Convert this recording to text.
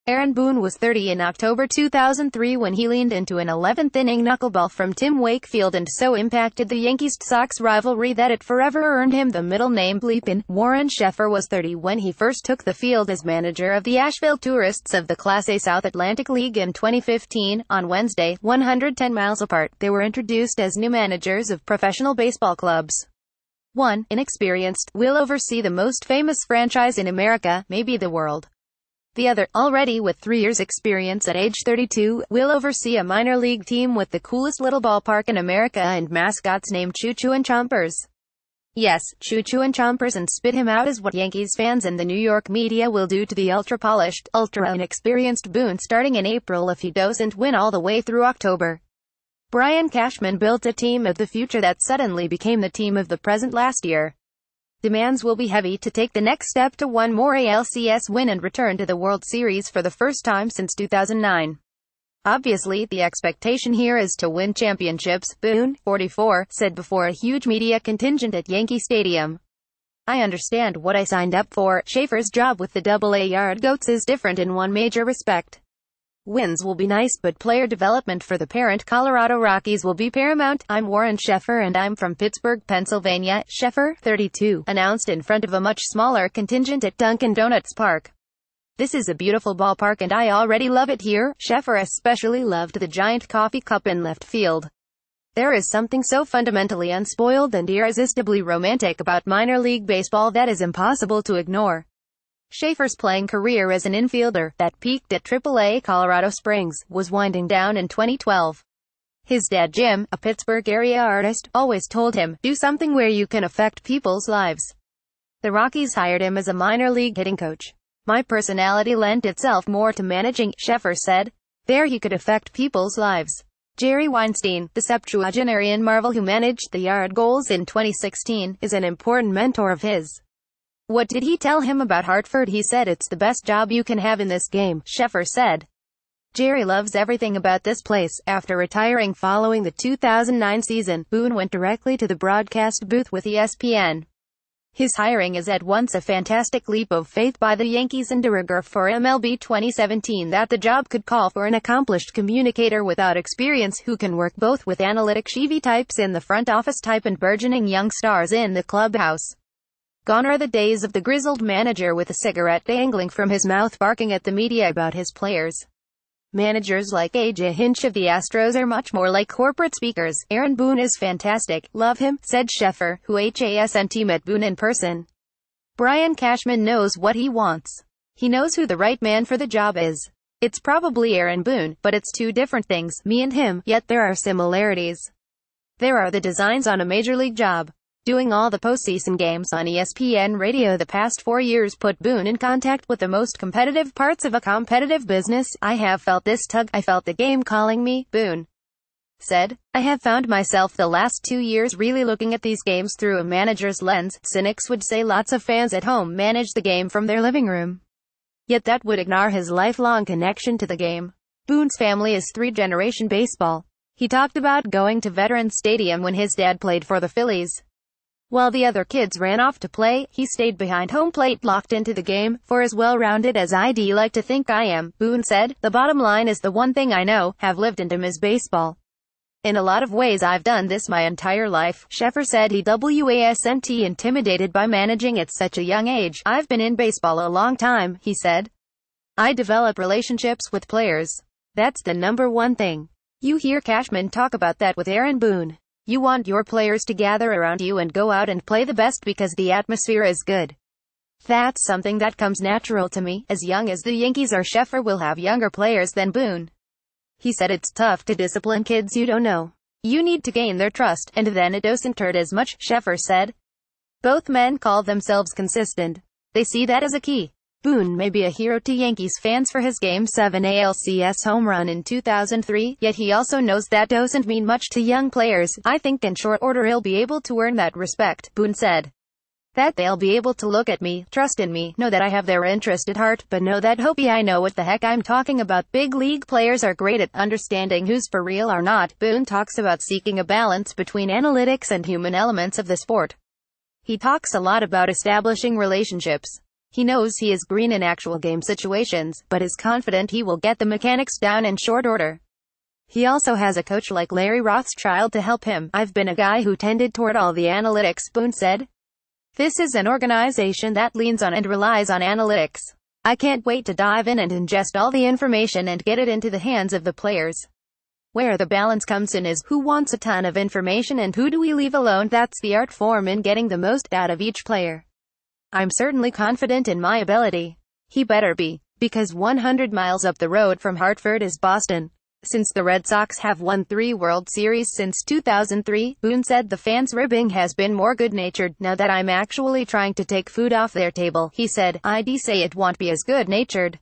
Aaron Boone was 30 in October 2003 when he leaned into an 11th-inning knuckleball from Tim Wakefield and so impacted the Yankees-Sox rivalry that it forever earned him the middle name Bleepin'. Warren Sheffer was 30 when he first took the field as manager of the Asheville Tourists of the Class A South Atlantic League in 2015. On Wednesday, 110 miles apart, they were introduced as new managers of professional baseball clubs. One, inexperienced, will oversee the most famous franchise in America, maybe the world. The other, already with 3 years experience at age 32, will oversee a minor league team with the coolest little ballpark in America and mascots named Choo Choo and Chompers. Yes, Choo Choo and Chompers, and spit him out is what Yankees fans and the New York media will do to the ultra-polished, ultra-inexperienced Boone starting in April if he doesn't win all the way through October. Brian Cashman built a team of the future that suddenly became the team of the present last year. Demands will be heavy to take the next step to one more ALCS win and return to the World Series for the first time since 2009. Obviously, the expectation here is to win championships, Boone, 44, said before a huge media contingent at Yankee Stadium. I understand what I signed up for. Schaefer's job with the AA Yard Goats is different in one major respect. Wins will be nice, but player development for the parent Colorado Rockies will be paramount. I'm Warren Sheffer and I'm from Pittsburgh, Pennsylvania, Sheffer, 32, announced in front of a much smaller contingent at Dunkin' Donuts Park. This is a beautiful ballpark and I already love it here. Sheffer especially loved the giant coffee cup in left field. There is something so fundamentally unspoiled and irresistibly romantic about minor league baseball that is impossible to ignore. Schaefer's playing career as an infielder, that peaked at AAA Colorado Springs, was winding down in 2012. His dad Jim, a Pittsburgh area artist, always told him, do something where you can affect people's lives. The Rockies hired him as a minor league hitting coach. My personality lent itself more to managing, Sheffer said. There he could affect people's lives. Jerry Weinstein, the septuagenarian marvel who managed the Yard Goals in 2016, is an important mentor of his. What did he tell him about Hartford? He said it's the best job you can have in this game, Sheffer said. Jerry loves everything about this place. After retiring following the 2009 season, Boone went directly to the broadcast booth with ESPN. His hiring is at once a fantastic leap of faith by the Yankees and de rigueur for MLB 2017 that the job could call for an accomplished communicator without experience who can work both with analytic Chevy types in the front office type and burgeoning young stars in the clubhouse. Gone are the days of the grizzled manager with a cigarette dangling from his mouth barking at the media about his players. Managers like A.J. Hinch of the Astros are much more like corporate speakers. Aaron Boone is fantastic. Love him, said Sheffer, who hasn't met Boone in person. Brian Cashman knows what he wants. He knows who the right man for the job is. It's probably Aaron Boone, but it's two different things, me and him, yet there are similarities. There are the designs on a major league job. Doing all the postseason games on ESPN radio the past 4 years put Boone in contact with the most competitive parts of a competitive business. I have felt this tug. I felt the game calling me, Boone said. I have found myself the last 2 years really looking at these games through a manager's lens. Cynics would say lots of fans at home manage the game from their living room. Yet that would ignore his lifelong connection to the game. Boone's family is three-generation baseball. He talked about going to Veterans Stadium when his dad played for the Phillies. While the other kids ran off to play, he stayed behind home plate locked into the game. For as well-rounded as I'd like to think I am, Boone said, the bottom line is the one thing I know, have lived and miss baseball. In a lot of ways I've done this my entire life, Sheffer said. He wasn't intimidated by managing at such a young age. I've been in baseball a long time, he said. I develop relationships with players. That's the number one thing. You hear Cashman talk about that with Aaron Boone. You want your players to gather around you and go out and play the best because the atmosphere is good. That's something that comes natural to me. As young as the Yankees are, Sheffer will have younger players than Boone. He said it's tough to discipline kids you don't know. You need to gain their trust, and then it doesn't hurt as much, Sheffer said. Both men call themselves consistent. They see that as a key. Boone may be a hero to Yankees fans for his Game 7 ALCS home run in 2003, yet he also knows that doesn't mean much to young players. I think in short order he'll be able to earn that respect, Boone said. That they'll be able to look at me, trust in me, know that I have their interest at heart, but know that hopey I know what the heck I'm talking about. Big league players are great at understanding who's for real or not. Boone talks about seeking a balance between analytics and human elements of the sport. He talks a lot about establishing relationships. He knows he is green in actual game situations, but is confident he will get the mechanics down in short order. He also has a coach like Larry Rothschild to help him. I've been a guy who tended toward all the analytics, Boone said. This is an organization that leans on and relies on analytics. I can't wait to dive in and ingest all the information and get it into the hands of the players. Where the balance comes in is, who wants a ton of information and who do we leave alone? That's the art form in getting the most out of each player. I'm certainly confident in my ability. He better be, because 100 miles up the road from Hartford is Boston. Since the Red Sox have won 3 World Series since 2003, Boone said the fans' ribbing has been more good-natured. Now that I'm actually trying to take food off their table, he said, I'd say it won't be as good-natured.